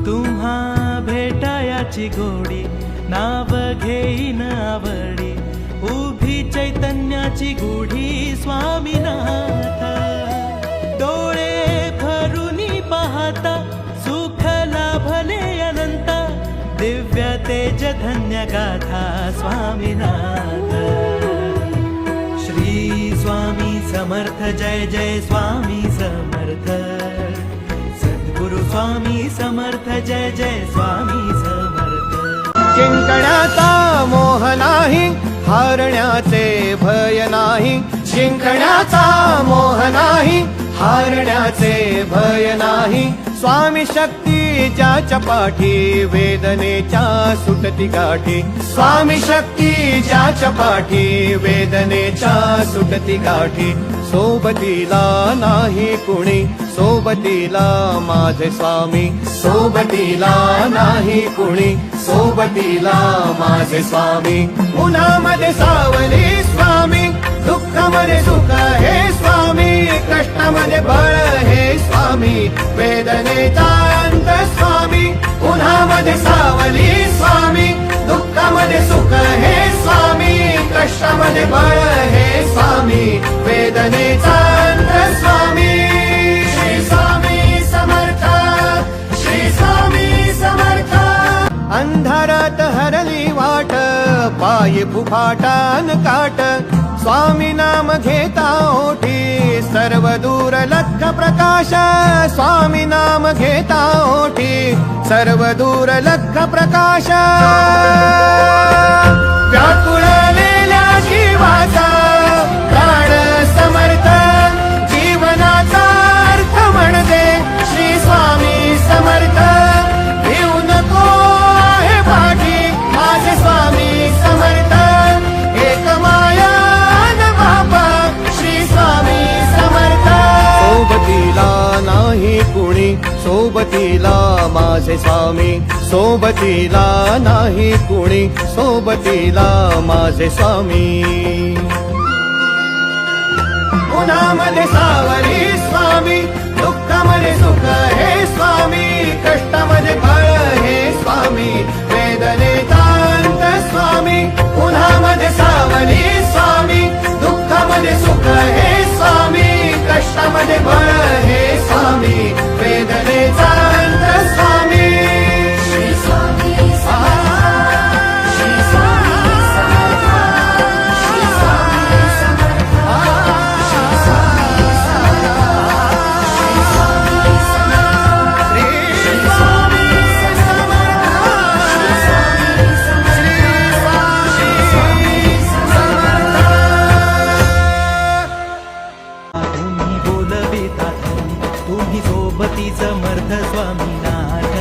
तुम्हा भेटायाची गोडी नाव घेईन आवडी उभी चैतन्याची गुढी स्वामीनाथ डोळे भरूनी पाहता सुख लाभले अनंत दिव्य तेज धन्य गाथा स्वामीनाथ श्री स्वामी समर्थ जय जय स्वामी समर्थ सद्गुरु स्वामी समर्थ जय जय स्वामी समर्थ जिंकण्याचा मोह नाही हारण्याचे भय नाही जिंकण्याचा मोह नाही हारण्याचे भय नाही स्वामी शक्ती ज्याच्या पाठी वेदनेच्या सुटती गाठी स्वामी शक्ती ज्याच्या पाठी वेदनेच्या सुटती गाठी सोबतीला नाही कुणी सोबतीला माझे स्वामी सोबतीला नाही कुणी सोबतीला माझे स्वामी उन्हामध्ये सावली स्वामी दुःखामध्ये सुख हे स्वामी कष्टामध्ये बळ हे स्वामी वेदनेचा अंत स्वामी उन्हामध्ये सावली स्वामी दुःखामध्ये सुख हे स्वामी कष्टामध्ये बळ हे स्वामी वेदनेचा अंत स्वामी श्री स्वामी समर्थ श्री स्वामी समर्थ अंधारात हरली वाट पायी फुफाटान काट स्वामी नाम घेता ओठी सर्व दूर लख प्रकाश स्वामी नाम घेता ओठी सर्व दूर लख प्रकाश व्याकुळलेल्या जीवाचा प्राण समर्थ जीवनाचा अर्थ म्हणते श्री स्वामी समर्थ भिऊ नको आहे पाठी माझे स्वामी समर्थ एक माया न बाबा श्री स्वामी समर्थ सोबतीला नाही कुणी सोबतीला माझे स्वामी सोबतीला नाही कुणी सोबतीला माझे स्वामी उन्हामध्ये सावली स्वामी दुःखामध्ये सुख हे स्वामी कष्टामध्ये फळ हे स्वामी वेदनेचा अंत स्वामी उन्हामध्ये सावली स्वामी दुःखामध्ये सुख हे स्वामी कष्टामध्ये फळ हे स्वामी वेदनेचा अंत स्वामी श्री स्वामी श्री स्वामी समर्थ श्री स्वामी समर्थ श्री स्वामी समर्थ श्री स्वामी समर्थ श्री स्वामी समर्थ तुम्ही बोलविता तुम्ही सोबती समर्थ स्वामीनाथ